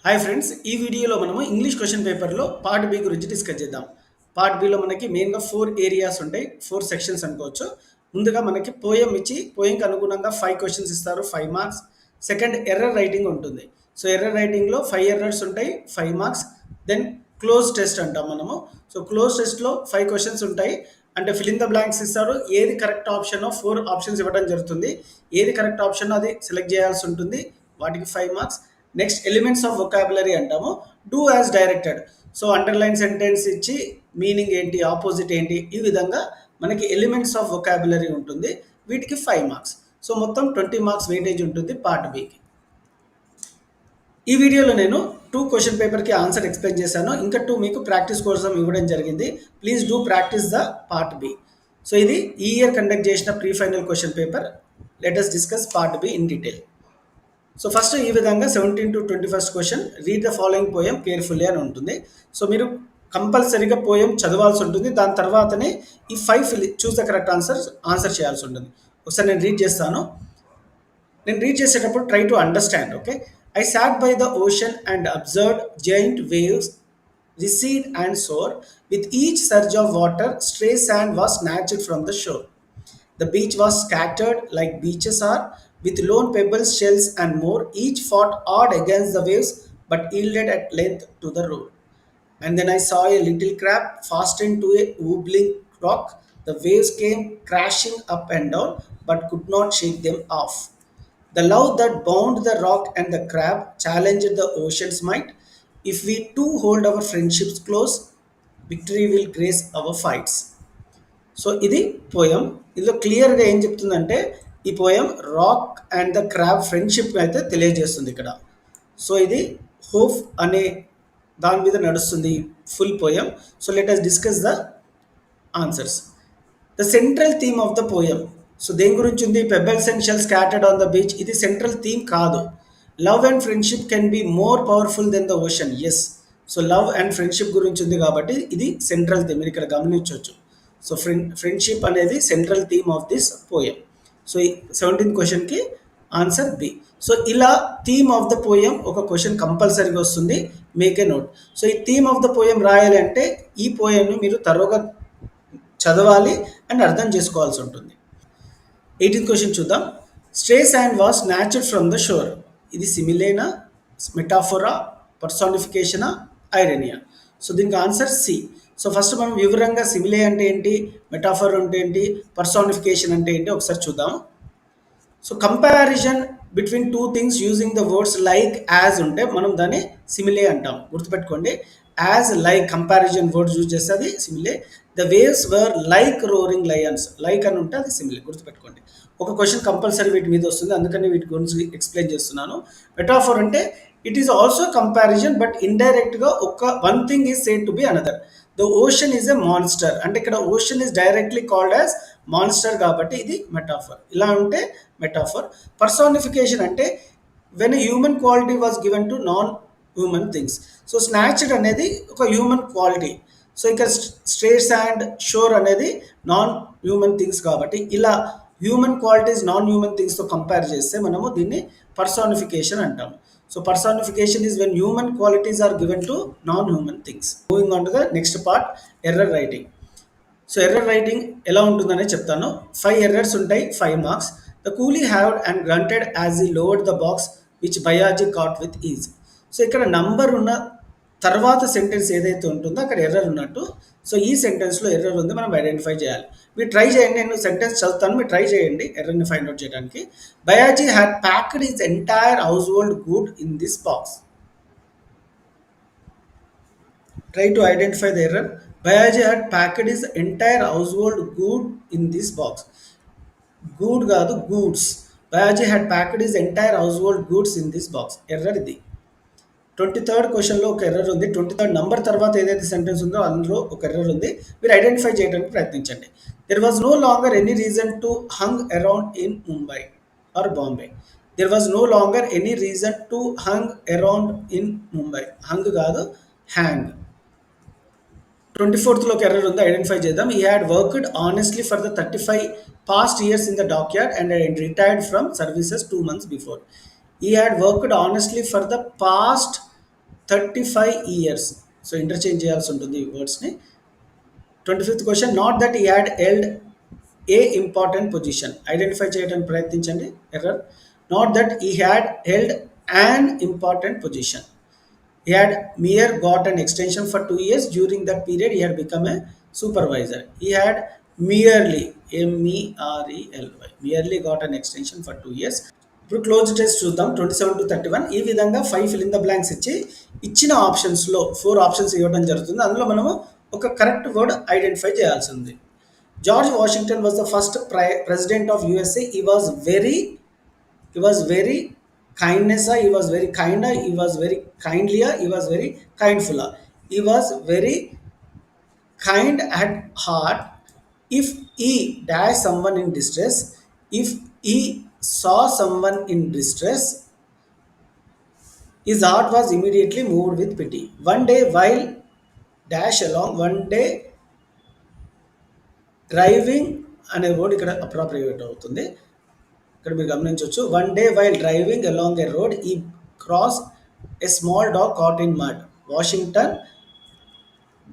Hi friends, ఈ వీడియోలో మనము ఇంగ్లీష్ క్వశ్చన్ పేపర్లో పార్ట్ బి గురించి డిస్కస్ చేద్దాం. పార్ట్ బిలో మనకి మెయిన్గా 4 ఏరియాస్ ఉంటాయి, 4 సెక్షన్స్ అనుకోవచ్చు. ముందుగా మనకి పోయం ఇచ్చి పోయంకి అనుగుణంగా 5 క్వశ్చన్స్ ఇస్తారు, 5 మార్క్స్. సెకండ్ ఎర్రర్ రైటింగ్ ఉంటుంది. సో ఎర్రర్ రైటింగ్లో 5 ఎర్రర్స్ ఉంటాయి, 5 మార్క్స్. దెన్ క్లోజ్ టెస్ట్ అంటాం మనము. సో క్లోజ్ టెస్ట్లో 5 క్వశ్చన్స్ ఉంటాయి. అంటే ఫిల్ ఇన్ ద బ్లాంక్స్ ఇస్తారు. ఏది కరెక్ట్ ఆప్షనో 4 ఆప్షన్స్ ఇవ్వడం జరుగుతుంది. ఏది కరెక్ట్ ఆప్షనో అది సెలెక్ట్ చేయాల్సి ఉంటుంది. వాటికి 5 marks. Next elements of vocabulary అంటాము. Do as directed. So underline sentence ఇచ్చి మీనింగ్ ఏంటి, ఆపోజిట్ ఏంటి, ఈ విధంగా మనకి ఎలిమెంట్స్ ఆఫ్ వొకాబులరీ ఉంటుంది. వీటికి 5 మార్క్స్. సో మొత్తం 20 మార్క్స్ వెయిటేజ్ ఉంటుంది పార్ట్ బికి. ఈ వీడియోలో నేను 2 క్వశ్చన్ పేపర్కి ఆన్సర్ ఎక్స్ప్లెయిన్ చేశాను. ఇంకా 2 మీకు ప్రాక్టీస్ కోసం ఇవ్వడం జరిగింది. Please do practice the part B. So ఇది ఈ ఇయర్ కండక్ట్ చేసిన pre final question paper. Let us discuss part B in detail. So first ఈ విధంగా 17 to 21st question, read the following poem carefully అని ఉంటుంది. సో మీరు కంపల్సరీగా poem చదవాల్సి ఉంటుంది. దాని తర్వాతనే ఈ 5 చూస్ ద కరెక్ట్ ఆన్సర్ చేయాల్సి ఉంటుంది. ఒకసారి నేను రీడ్ చేస్తాను. నేను రీడ్ చేసేటప్పుడు try to understand. Okay. I sat by the ocean and observed giant waves recede and soar. With each surge of water, stray sand was snatched from the shore. The beach was scattered like beaches are, with lone pebbles, shells, and more. Each fought hard against the waves, but yielded at length to the roar. And then I saw a little crab fastened to a wobbling rock. The waves came crashing up and down, but could not shake them off. The love that bound the rock and the crab challenged the ocean's might. If we too hold our friendships close, victory will grace our fights. So ఇది poem. ఇందులో క్లియర్గా ఏం చెప్తుందంటే ఈ poem rock and the crab friendship అయితే తెలియజేస్తుంది ఇక్కడ. So ఇది హోప్ అనే దాని మీద నడుస్తుంది full poem. So let us discuss the answers. The central theme of the poem. So దేని గురించి ఉంది? Pebbles and shell scattered on the beach. ఇది సెంట్రల్ థీమ్ కాదు. Love and friendship can be more powerful than the ocean. Yes. So love and friendship గురించి ఉంది కాబట్టి ఇది central theme. మీరు ఇక్కడ గమనించవచ్చు. సో ఫ్రెండ్షిప్ అనేది central theme of this poem. So 17th క్వశ్చన్కి ఆన్సర్ బి. సో ఇలా థీమ్ ఆఫ్ ద పోయం ఒక క్వశ్చన్ కంపల్సరీగా వస్తుంది. Make a note. సో ఈ థీమ్ ఆఫ్ ద పోయం రాయాలి అంటే ఈ పోయంను మీరు తరోగా చదవాలి అండ్ అర్థం చేసుకోవాల్సి ఉంటుంది. 18th క్వశ్చన్ చూద్దాం. Stray sand was snatched from the shore. ఇది సిమిలేనా, మెటాఫోరా, పర్సానిఫికేషనా, ఐరనియా? సో దీనికి ఆన్సర్ సి. సో ఫస్ట్ మనం వివరంగా సిమిలే అంటే ఏంటి, మెటాఫర్ అంటే ఏంటి, పర్సానిఫికేషన్ అంటే ఏంటి ఒకసారి చూద్దాం. So comparison between 2 things using the words like, as ఉంటే మనం దాన్ని సిమిలే అంటాం. గుర్తుపెట్టుకోండి. As, like, comparison words use చేస్తే అది simile. The waves were like roaring lions. Like అని ఉంటే అది సిమిలే. గుర్తుపెట్టుకోండి. ఒక క్వశ్చన్ కంపల్సరీ వీటి మీద వస్తుంది, అందుకని వీటి గురించి ఎక్స్ప్లెయిన్ చేస్తున్నాను. మెటాఫర్ అంటే it is also comparison, but ఇండైరెక్ట్గా one thing is said to be another. The ocean is a monster అంటే ఇక్కడ ocean is directly called as monster కాబట్టి ఇది మెటాఫర్. ఇలా ఉంటే మెటాఫర్. పర్సానిఫికేషన్ అంటే when human quality was given to non human things. So snatched అనేది ఒక human quality. So ఇక్కడ స్ట్రేట్స్ అండ్ షోర్ అనేది నాన్ హ్యూమన్ థింగ్స్ కాబట్టి ఇలా హ్యూమన్ క్వాలిటీస్ నాన్ హ్యూమన్ థింగ్స్తో కంపేర్ చేస్తే మనము దీన్ని పర్సానిఫికేషన్ అంటాము. So personification is when human qualities are given to non-human things. Moving on to the next part, error writing. So error writing ఎలా ఉంటుందనే చెప్తాను. 5 ఎర్రర్స్ ఉంటాయి, 5 marks. The coolie howled and grunted as he lowered the box which Bayaji caught with ease. So ఇక్కడ number ఉన్న తర్వాత sentence ఏదైతే ఉంటుందో అక్కడ ఎర్రర్ ఉన్నట్టు. సో ఈ సెంటెన్స్లో ఎర్రర్ ఉంది, మనం ఐడెంటిఫై చేయాలి. మీరు ట్రై చేయండి. నేను సెంటెన్స్ చదువుతాను, మీరు ట్రై చేయండి ఎర్రర్ని ఫైండ్ అవుట్ చేయడానికి. Bayaji had packed his entire household good in this box. Try to identify the error. Bayaji had packed his entire household good in this box. Good కాదు, goods. Bayaji had packed his entire household goods in this box. Error ఇది. 23rd క్వశ్చన్లో ఒక error ఉంది. 23rd number తర్వాత ఏదైతే sentence ఉందో అందులో ఒక ఎర్రర్ ఉంది. మీరు ఐడెంటిఫై చేయడానికి ప్రయత్నించండి. There was no longer any reason to hung around in Mumbai or Bombay. There was no longer any reason to hung around in Mumbai. Hung కాదు, హ్యాంగ్. 24th ఒక ఎర్రర్ ఉంది, ఐడెంటిఫై చేద్దాం. He had worked honestly for the 35 past years in the dockyard and had retired from services 2 months before. He had worked honestly for the past 35 years. So interchange చేయాల్సి ఉంటుంది ఈ వర్డ్స్ని. 25th question, not that ఈ had held a important position. Identify చేయడానికి ప్రయత్నించండి error. Not that ఈ had held an important position. He had mere got an extension for 2 years. During that period, he had become a supervisor. He had merely, merely, merely got an extension for 2 years. ఇప్పుడు cloze test చూద్దాం. 27 to 31 ఈ విధంగా 5 fill in the blanks ఇచ్చి ఇచ్చిన ఆప్షన్స్లో 4 options ఇవ్వడం జరుగుతుంది. అందులో మనము ఒక కరెక్ట్ వర్డ్ ఐడెంటిఫై చేయాల్సి ఉంది. George Washington was the first president of USA. he was very kindness, he was very kinder, he was very kindlier, he was very kindfuller, he was very kind at heart. If he dash someone in distress, if he saw someone in distress, his heart was immediately moved with pity. One day while dash along, one day driving అనే word ఇక్కడ appropriate అవుతుంది. ఇక్కడ మీరు గమనించవచ్చు. One day while driving along a road he cross a small dog caught in mud. Washington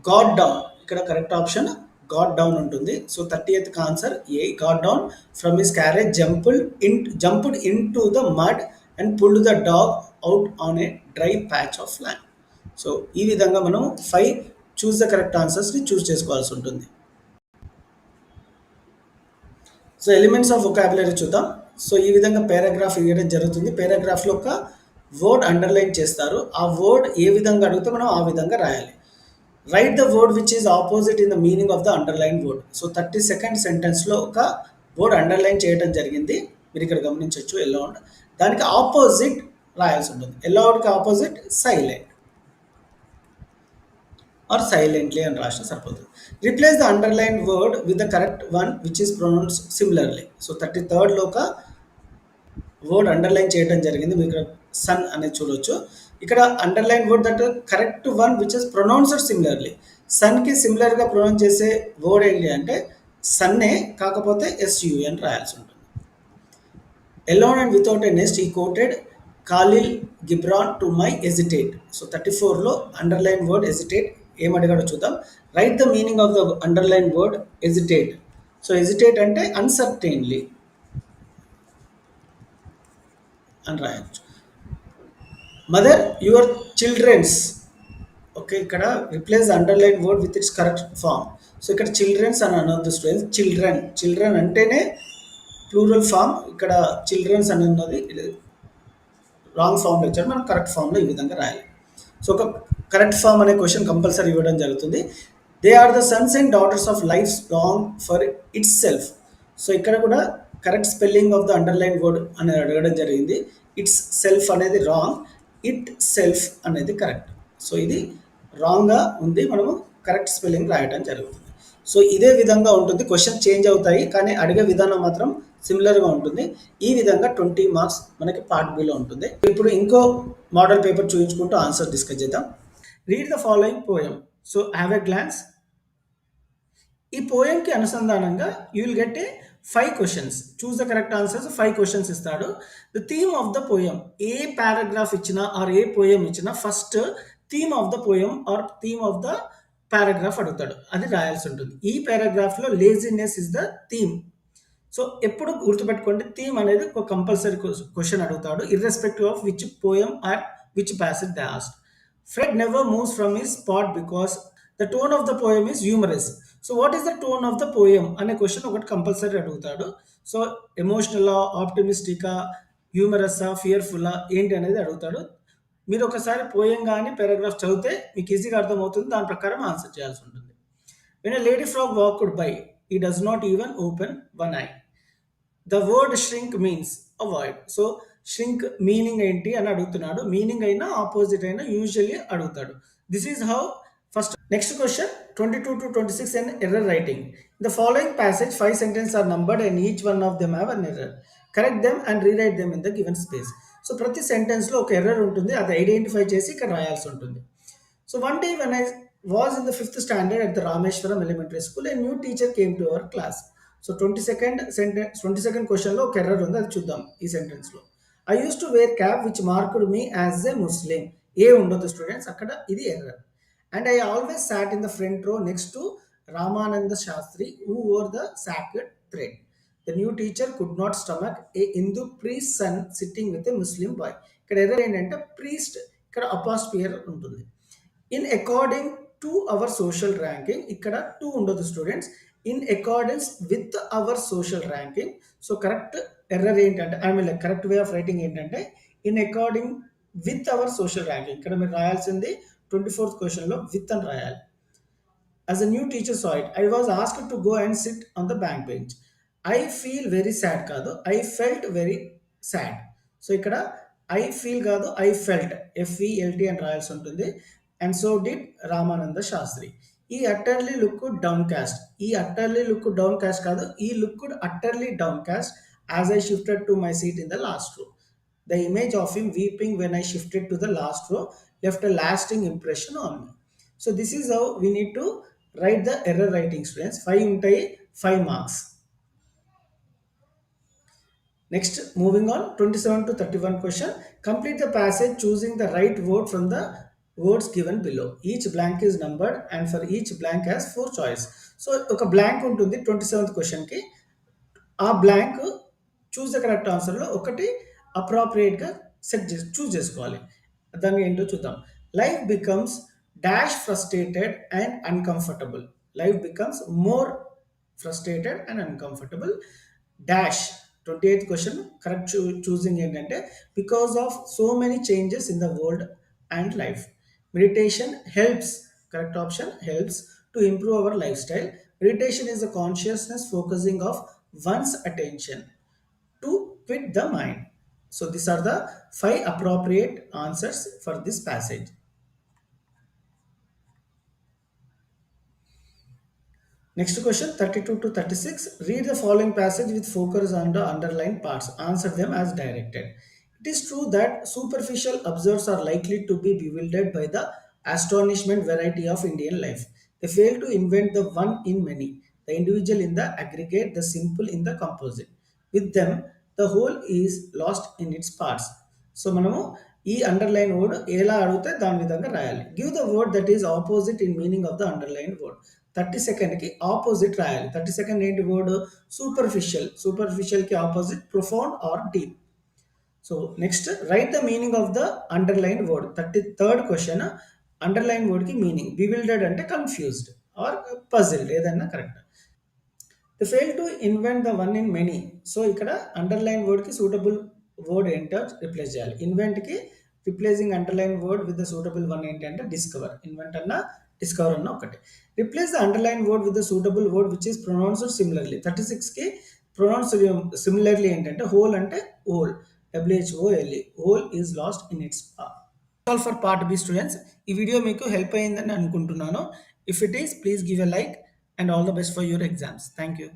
got down. ఇక్కడ correct option got down ఉంటుంది. So 30th answer a, got down from his carriage, jumped into the mud and pulled the dog out on a dry patch of land. So ఈ విధంగా మనం 5 చూస్ the correct ఆన్సర్స్ని చూస్ చేసుకోవాల్సి ఉంటుంది. So elements of vocabulary చూద్దాం. So ఈ విధంగా paragraph ఇవ్వడం జరుగుతుంది. పారాగ్రాఫ్లో ఒక వర్డ్ అండర్లైన్ చేస్తారు. ఆ వర్డ్ ఏ విధంగా అడిగితే మనం ఆ విధంగా రాయాలి. Right the word which is opposite in the meaning of the underline word. So 32nd సెంటెన్స్లో ఒక వర్డ్ అండర్లైన్ చేయడం జరిగింది. మీరు ఇక్కడ గమనించవచ్చు అలౌడ్. దానికి ఆపోజిట్ రాయాల్సి ఉంటుంది. అలౌడ్కి ఆపోజిట్ సైలెంట్ ఆర్ సైలెంట్లీ అని రాసిన సరిపోతుంది. Replace the underline word with the correct one which is pronounce similarly. So 33rd ఒక వర్డ్ అండర్లైన్ చేయడం జరిగింది. మీరు ఇక్కడ సన్ అనేది చూడవచ్చు. ఇక్కడ underline word that correct one which is pronounced similarly. సన్కి సిమిలర్గా ప్రొనౌన్స్ చేసే వర్డ్ ఏంటి అంటే సన్నే, కాకపోతే SU అని రాయాల్సి ఉంటుంది. Alone and without a nest, he quoted Khalil Gibran to my hesitate. So 34లో అండర్లైన్ వర్డ్ hesitate ఏం అడిగాడో చూద్దాం. Right the meaning of the underline word hesitate. So hesitate అంటే అన్సర్టైన్లీ అని రాయొచ్చు. Mother your childrens. ఓకే, ఇక్కడ replace the underline word with its correct form. So ఇక్కడ childrens అని అనొద్దు స్టూడెంట్స్. చిల్డ్రన్ అంటేనే ప్లూరల్ ఫామ్. ఇక్కడ చిల్డ్రన్స్ అని ఉన్నది రాంగ్ ఫామ్లో ఇచ్చారు. మనం కరెక్ట్ ఫామ్లో ఈ విధంగా రాయాలి. సో ఒక కరెక్ట్ ఫామ్ అనే క్వశ్చన్ కంపల్సరీ ఇవ్వడం జరుగుతుంది. They are the sons and daughters of life long for its self. So ఇక్కడ కూడా correct spelling of the underline word అనేది అడగడం జరిగింది. ఇట్స్ సెల్ఫ్ అనేది రాంగ్, ఇట్ సెల్ఫ్ అనేది కరెక్ట్. సో ఇది రాంగ్గా ఉంది, మనము కరెక్ట్ స్పెల్లింగ్ రాయడం జరుగుతుంది. సో ఇదే విధంగా ఉంటుంది. క్వశ్చన్ చేంజ్ అవుతాయి కానీ అడిగే విధానం మాత్రం సిమిలర్గా ఉంటుంది. ఈ విధంగా 20 మార్క్స్ మనకి పార్ట్ బిలో ఉంటుంది. ఇప్పుడు ఇంకో మోడల్ పేపర్ చూపించుకుంటూ ఆన్సర్ డిస్కస్ చేద్దాం. Read the following poem. So have a glance. ఈ పోయంకి అనుసంధానంగా you will get a 5 questions. Choose the correct answers. 5 questions ఇస్తాడు. The theme of the poem. A paragraph ఇచ్చినా ఆర్ ఏ పోయం ఇచ్చినా first theme of the poem or theme of the paragraph అడుగుతాడు, అది రాయాల్సి ఉంటుంది. ఈ పారాగ్రాఫ్లో laziness is the theme. So ఎప్పుడు గుర్తుపెట్టుకోండి, థీమ్ అనేది ఒక కంపల్సరీ క్వశ్చన్ అడుగుతాడు irrespective of which poem or which passage they asked. Fred never moves from his spot because the tone of the poem is humorous. So what is the tone of the poem అనే question ఒకటి compulsory అడుగుతాడు. So ఎమోషనలా, ఆప్టిమిస్టికా, హ్యూమరస్సా, ఫియర్ఫుల్లా ఏంటి అనేది అడుగుతాడు. మీరు ఒకసారి poem కానీ paragraph చదివితే మీకు ఈజీగా అర్థమవుతుంది. దాని ప్రకారం ఆన్సర్ చేయాల్సి ఉంటుంది. When a lady frog walked by, he does not even open one eye. The word shrink means avoid. So shrink meaning ఏంటి అని అడుగుతున్నాడు. మీనింగ్ అయినా ఆపోజిట్ అయినా యూజువల్లీ అడుగుతాడు. This is how first. Next question 22 to 26 and error writing. In the following passage 5 sentences are numbered and each one of them have an error. Correct them and rewrite them in the given space. So ప్రతి సెంటెన్స్లో ఒక error ఉంటుంది, అది identify చేసి ఇక్కడ రాయాల్సి ఉంటుంది. So one day when I was in the 5th standard at the Rameshwaram Elementary School, a new teacher came to our class. So 22nd క్వశ్చన్లో ఒక ఎర్రర్ ఉంది, అది చూద్దాం ఈ సెంటెన్స్లో. I used to wear cap which marked me as a Muslim. ఏ ఉండదు students, అక్కడ ఇది error. And I always sat in the front row next to Ramananda Shastri who wore the sacred thread. The new teacher could not stomach a Hindu priest son sitting with a Muslim boy. ఇక్కడ error ఏంటంటే priest ఇక్కడ అపాస్పియర్ ఉంటుంది. In according to our social ranking, ఇక్కడ to ఉండదు students, in accordance with our social ranking. So correct error ఏంటంటే I mean correct way of writing ఏంటంటే in according with our social ranking. ఇక్కడ మీరు రాయాల్సింది 24th క్వశ్చన్లో విత్ అని రాయాలి. As a new teacher saw it, I was asked to go and sit on the back bench. I feel very sad కాదు, I felt very sad. So ఇక్కడ I feel కాదు, I felt, F E L T అని రాయాల్సి ఉంటుంది. And so did Ramananda Shastri. He utterly look downcast, he utterly look downcast కాదు, he look utterly downcast as I shifted to my seat in the last row. The image of him weeping when I shifted to the last row left a lasting impression on me. So this is how we need to write the error writing students. 5 ఉంటాయి, 5 marks. Next, moving on, 27 to 31 question. Complete the passage choosing the right word from the words given below. Each blank is numbered and for each blank has 4 choice. So ఒక blank ఉంటుంది 27th question కి. ఆ blank choose the correct ఆన్సర్లో ఒకటి అప్రాప్రియేట్గా choose చేసుకోవాలి. దాన్ని ఏంటో చూద్దాం. Life becomes dash frustrated and uncomfortable. Life becomes more frustrated and uncomfortable dash. 28th question correct choosing ఏంటంటే because of so many changes in the world and life. Meditation helps, correct option helps to improve our life style. Meditation is the consciousness focusing of one's attention to quit the mind. So these are the 5 appropriate answers for this passage. Next question 32 to 36. Read the following passage with focus on the underlined parts. Answer them as directed. It is true that superficial observers are likely to be bewildered by the astonishment variety of Indian life. They fail to invent the one in many, the individual in the aggregate, the simple in the composite. With them, the whole is lost in its parts. So మనము ఈ underline word ఎలా అడిగితే దాని విధంగా రాయాలి. Give the word that is opposite in meaning of the underline word. 32nd opposite రాయాలి. 32nd ఏంటి word? Superficial. సూపర్ఫిషియల్కి opposite profound or deep. So next write the meaning of the underline word. 33rd question underline వర్డ్కి meaning. Bewildered అంటే confused or puzzled, ఏదైనా correct. They fail to invent the one in many. So ఇక్కడ underline వర్డ్కి suitable word ఏంటో replace చేయాలి. ఇన్వెంట్కి replacing underline word with the suitable one ఏంటంటే discover. Invent అన్న discover అన్న ఒకటి. Replace the underline word with the suitable word which is pronounced similarly. 36కి pronounced similarly ఏంటంటే హోల్ అంటే whole, WHOLE. Whole is lost in its part. All for part B students. ఈ video మీకు help అయ్యిందని అనుకుంటున్నాను. If it is please give a like and all the best for your exams. Thank you.